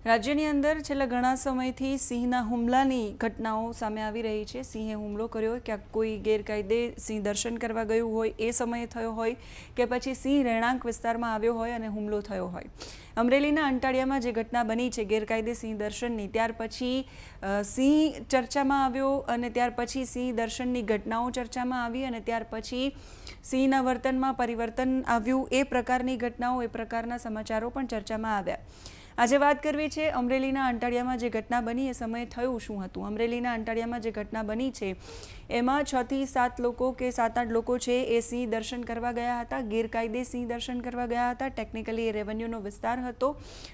રાજ્યની અંદર છેલ્લા ઘણા સમયથી સિંહના હુમલાની ઘટનાઓ સામે આવી રહી છે। સિંહે હુમલો કર્યો, ક્યાંક કોઈ ગેરકાયદે સિંહ દર્શન કરવા ગયું હોય એ સમયે થયો હોય કે પછી સિંહ રહેણાંક વિસ્તારમાં આવ્યો હોય અને હુમલો થયો હોય। અમરેલીના અંટાળિયામાં જે ઘટના બની છે ગેરકાયદે સિંહ દર્શનની, ત્યાર પછી સિંહ ચર્ચામાં આવ્યો અને ત્યાર પછી સિંહ દર્શનની ઘટનાઓ ચર્ચામાં આવી અને ત્યાર પછી સિંહના વર્તનમાં પરિવર્તન આવ્યું। એ પ્રકારની ઘટનાઓ, એ પ્રકારના સમાચારો પણ ચર્ચામાં આવ્યા। આજે વાત કરવી છે અમરેલીના અંટાળિયામાં જે ઘટના બની એ સમયે થયું શું હતું। અમરેલીના અંટાળિયામાં જે ઘટના બની છે એમાં 6 થી 7 લોકો કે 7-8 લોકો છે એ સિંહ દર્શન કરવા ગયા હતા, ગેરકાયદે સિંહ દર્શન કરવા ગયા હતા। ટેકનિકલી એ રેવન્યુનો વિસ્તાર હતો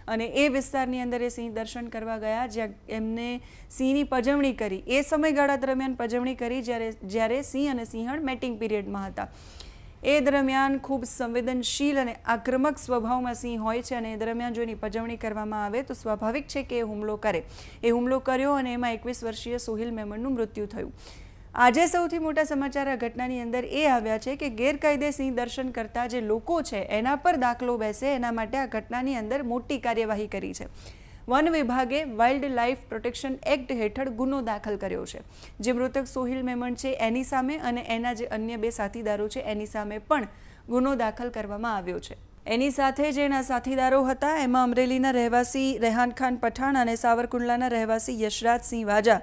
અને એ વિસ્તારની અંદર એ સિંહ દર્શન કરવા ગયા, જ્યાં એમને સિંહની પજવણી કરી। એ સમયગાળા દરમિયાન પજવણી કરી જ્યારે સિંહ અને સિંહણ મેટિંગ પીરિયડમાં હતા। એ દરમિયાન ખૂબ સંવેદનશીલ અને આક્રમક સ્વભાવમાં સિંહ હોય છે અને એ દરમિયાન જો એની પજવણી કરવામાં આવે તો સ્વાભાવિક છે કે એ હુમલો કરે। એ હુમલો કર્યો અને એમાં 21 વર્ષીય સોહિલ મેમણનું મૃત્યુ થયું। આજે સૌથી મોટા સમાચાર આ ઘટનાની અંદર એ આવ્યા છે કે ગેરકાયદે સિંહ દર્શન કરતા જે લોકો છે એના પર દાખલો બેસે એના માટે આ ઘટનાની અંદર મોટી કાર્યવાહી કરી છે। વન વિભાગે વાઇલ્ડ લાઇફ પ્રોટેક્શન એક્ટ હેઠળ ગુનો દાખલ કર્યો છે। જે મૃતક સોહિલ મેમણ છે એની સામે અને એના જે અન્ય 2 સાથીદારો છે એની સામે પણ ગુનો દાખલ કરવામાં આવ્યો છે। એની સાથે જે એના સાથીદારો હતા એમાં અમરેલીના રહેવાસી રેહાન ખાન પઠાણ અને સાવરકુંડલાના રહેવાસી યશરાજસિંહ વાજા,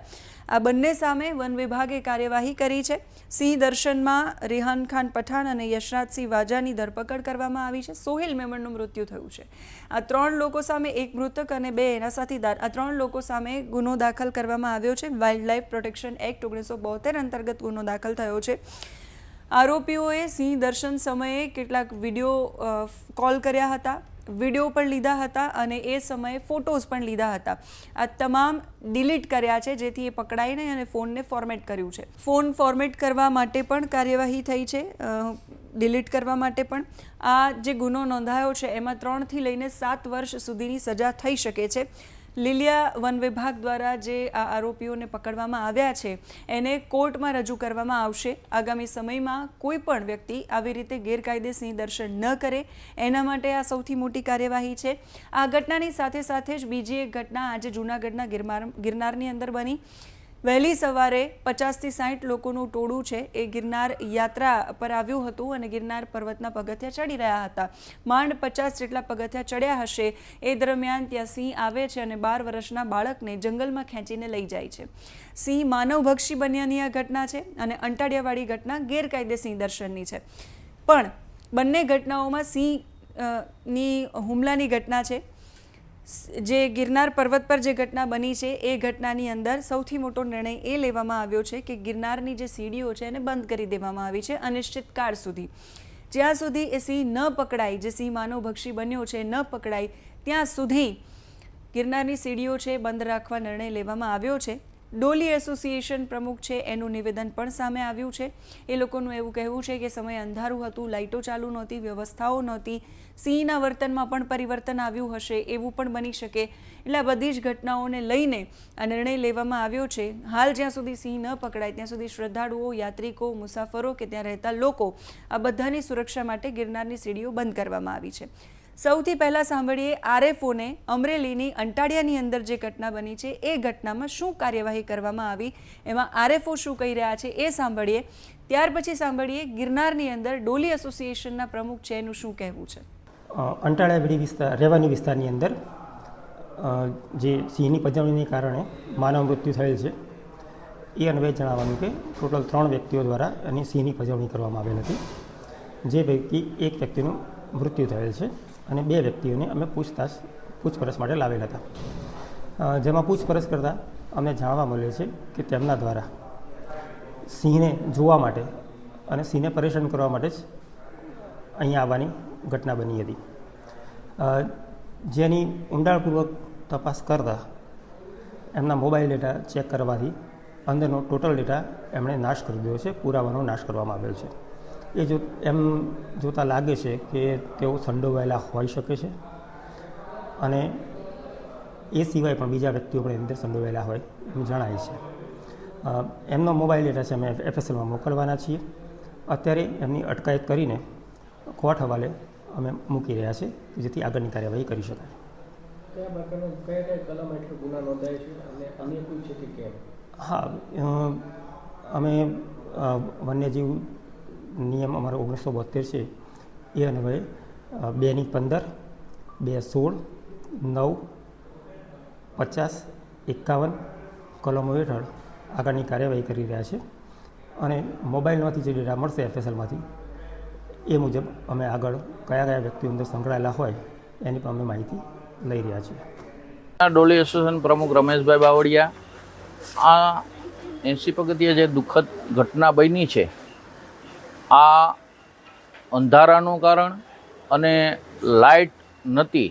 આ બંને સામે વન વિભાગે કાર્યવાહી કરી છે। સિંહ દર્શનમાં રેહાન ખાન પઠાણ અને યશરાજસિંહ વાજાની ધરપકડ કરવામાં આવી છે। સોહિલ મેમણનું મૃત્યુ થયું છે। આ 3 લોકો સામે, એક મૃતક અને 2 એના સાથીદાર, આ 3 લોકો સામે ગુનો દાખલ કરવામાં આવ્યો છે। વાઇલ્ડ લાઇફ પ્રોટેક્શન એક્ટ 1972 અંતર્ગત ગુનો દાખલ થયો છે। આરોપીઓએ સિંહ દર્શન સમયે કેટલાક વિડીયો કોલ કર્યા હતા, વિડીયો પણ લીધા હતા અને એ સમયે ફોટોઝ પણ લીધા હતા। આ તમામ ડિલીટ કર્યા છે જેથી એ પકડાય નહીં અને ફોનને ફોર્મેટ કર્યું છે। ફોન ફોર્મેટ કરવા માટે પણ કાર્યવાહી થઈ છે, ડિલીટ કરવા માટે પણ। આ જે ગુનો નોંધાયો છે એમાં 3 થી લઈને 7 વર્ષ સુધીની સજા થઈ શકે છે। લીલિયા વન વિભાગ દ્વારા જે આ આરોપીઓને પકડવામાં આવ્યા છે એને કોર્ટમાં રજૂ કરવામાં આવશે। આગામી સમયમાં કોઈ પણ વ્યક્તિ આવી રીતે ગેરકાયદે સિંહ દર્શન ન કરે એના માટે આ સૌથી મોટી કાર્યવાહી છે। આ ઘટનાની સાથે સાથે જ બીજી એક ઘટના આજે જૂનાગઢના ગિરનારની અંદર બની। વહેલી સવારે 50 થી 60 લોકોનું ટોળું છે એ ગિરનાર યાત્રા પર આવ્યું હતું અને ગિરનાર પર્વતના પગથિયા ચડી રહ્યા હતા। માંડ 50 જેટલા પગથિયા ચડ્યા હશે એ દરમિયાન ત્યાં સિંહ આવે છે અને 12 વર્ષના બાળકને જંગલમાં ખેંચીને લઈ જાય છે। સિંહ માનવભક્ષી બન્યાની આ ઘટના છે અને અંટાળિયાવાળી ઘટના ગેરકાયદે સિંહ દર્શનની છે। પણ બંને ઘટનાઓમાં સિંહની હુમલાની ઘટના છે। જે ગિરનાર પર્વત પર જે ઘટના બની છે એ ઘટનાની અંદર સૌથી મોટો નિર્ણય એ લેવામાં આવ્યો છે કે ગિરનારની જે સીડીઓ છે એને બંધ કરી દેવામાં આવી છે અનિશ્ચિત કાળ સુધી। જ્યાં સુધી એ સિંહ ન પકડાય, જે સિંહ માનવભક્ષી બન્યો છે ન પકડાય ત્યાં સુધી ગિરનારની સીડીઓ છે બંધ રાખવા નિર્ણય લેવામાં આવ્યો છે। ડોલી એસોસિએશન પ્રમુખ છે એનું નિવેદન પણ સામે આવ્યું છે। એ લોકોનું એવું કહેવું છે કે સમય અંધારું હતું, લાઇટો ચાલુ નહોતી, વ્યવસ્થાઓ નહોતી, સિંહના વર્તનમાં પણ પરિવર્તન આવ્યું હશે એવું પણ બની શકે। એટલે આ બધી જ ઘટનાઓને લઈને આ નિર્ણય લેવામાં આવ્યો છે। હાલ જ્યાં સુધી સિંહ ન પકડાય ત્યાં સુધી શ્રદ્ધાળુઓ, યાત્રિકો, મુસાફરો કે ત્યાં રહેતા લોકો આ બધાની સુરક્ષા માટે ગિરનારની સીડીઓ બંધ કરવામાં આવી છે। સૌથી પહેલાં સાંભળીએ આરએફઓને અમરેલીની અંટાળિયાની અંદર જે ઘટના બની છે એ ઘટનામાં શું કાર્યવાહી કરવામાં આવી, એમાં આરએફઓ શું કહી રહ્યા છે એ સાંભળીએ। ત્યાર પછી સાંભળીએ ગિરનારની અંદર ડોલી એસોસિએશનના પ્રમુખ છે એનું શું કહેવું છે। અંટાળિયાવાડી વિસ્તાર, રેવન્યુ વિસ્તારની અંદર જે સિંહની પજવણીને કારણે માનવ મૃત્યુ થયેલ છે એ અન્વયે જણાવવાનું કે ટોટલ 3 વ્યક્તિઓ દ્વારા એની સિંહની પજવણી કરવામાં આવેલ હતી। જે પૈકી એક વ્યક્તિનું મૃત્યુ થયેલ છે અને 2 વ્યક્તિઓને અમે પૂછપરછ માટે લાવેલ હતા। જેમાં પૂછપરછ કરતાં અમને જાણવા મળે છે કે તેમના દ્વારા સિંહને જોવા માટે અને સિંહને પરેશાન કરવા માટે જ અહીંયા આવવાની ઘટના બની હતી। જેની ઊંડાણપૂર્વક તપાસ કરતાં એમના મોબાઈલ ડેટા ચેક કરવાથી અંદરનો ટોટલ ડેટા એમણે નાશ કરી દીધો છે, પુરાવાનો નાશ કરવામાં આવેલ છે। એમ જોતાં લાગે છે કે તેઓ સંડોવાયેલા હોઈ શકે છે અને એ સિવાય પણ બીજા વ્યક્તિઓ પણ એની અંદર સંડોવાયેલા હોય એમ જણાય છે। એમનો મોબાઈલ ડેટા છે અમે એફએસએલમાં મોકલવાના છીએ। અત્યારે એમની અટકાયત કરીને કોર્ટ હવાલે અમે મૂકી રહ્યા છીએ જેથી આગળની કાર્યવાહી કરી શકાય। કયા પ્રકારનો કયા કલમ હેઠળ ગુના નોંધાય છે અને અન્ય કોઈ છે કે કેમ? હા, અમે વન્યજીવ નિયમ અમારો 1972 છે એ અન્વયે 2/15, 2/16, 9, 50, 51 કલમો હેઠળ આગળની કાર્યવાહી કરી રહ્યા છે અને મોબાઈલમાંથી જે ડેટા મળશે FSLમાંથી એ મુજબ અમે આગળ કયા કયા વ્યક્તિઓ અંદર સંકળાયેલા હોય એની પણ અમે માહિતી લઈ રહ્યા છીએ. ડોલી એસોસિએશન પ્રમુખ રમેશભાઈ બાવળિયા. આ 80 પગથિયે જે દુઃખદ ઘટના બની છે, આ અંધારાનું કારણ અને લાઇટ નહોતી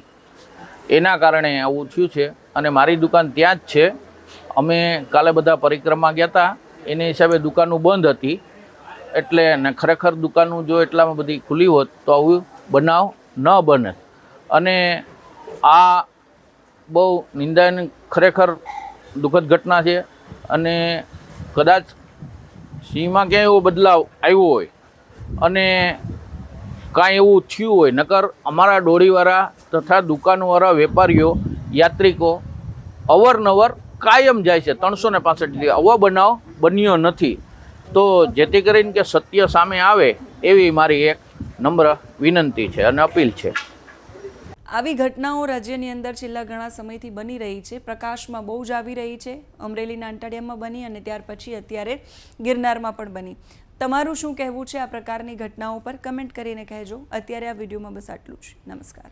એના કારણે આવું થયું છે. અને મારી દુકાન ત્યાં જ છે. અમે કાલે બધા પરિક્રમા ગયા હતા, એને હિસાબે દુકાનો બંધ હતી. એટલે ને ખરેખર દુકાનો જો એટલામાં બધી ખુલ્લી હોત તો આવું બનાવ ન બને. અને આ બહુ નિંદાની ખરેખર દુઃખદ ઘટના છે. અને કદાચ સિંહમાં ક્યાંય એવો બદલાવ આવ્યો હોય અને કાંઈ એવું થયું હોય, નકર અમારા ડોળીવાળા તથા દુકાનવાળા વેપારીઓ યાત્રિકો અવારનવાર કાયમ જાય છે. 365 દિવસ આવો બનાવ બન્યો નથી. તો જેથી કરીને કે સત્ય સામે આવે એવી મારી એક નમ્ર વિનંતી છે અને અપીલ છે. આવી ઘટનાઓ રાજ્યની અંદર છેલ્લા ઘણા સમયથી બની રહી છે, પ્રકાશમાં બહુ જ આવી રહી છે. અમરેલીના અંટાડિયામાં બની અને ત્યાર પછી અત્યારે ગિરનારમાં પણ બની. તમારું શું કહેવું છે આ પ્રકારની ઘટનાઓ પર? કમેન્ટ કરીને કહેજો. અત્યારે આ વિડીયોમાં બસ આટલું જ. નમસ્કાર.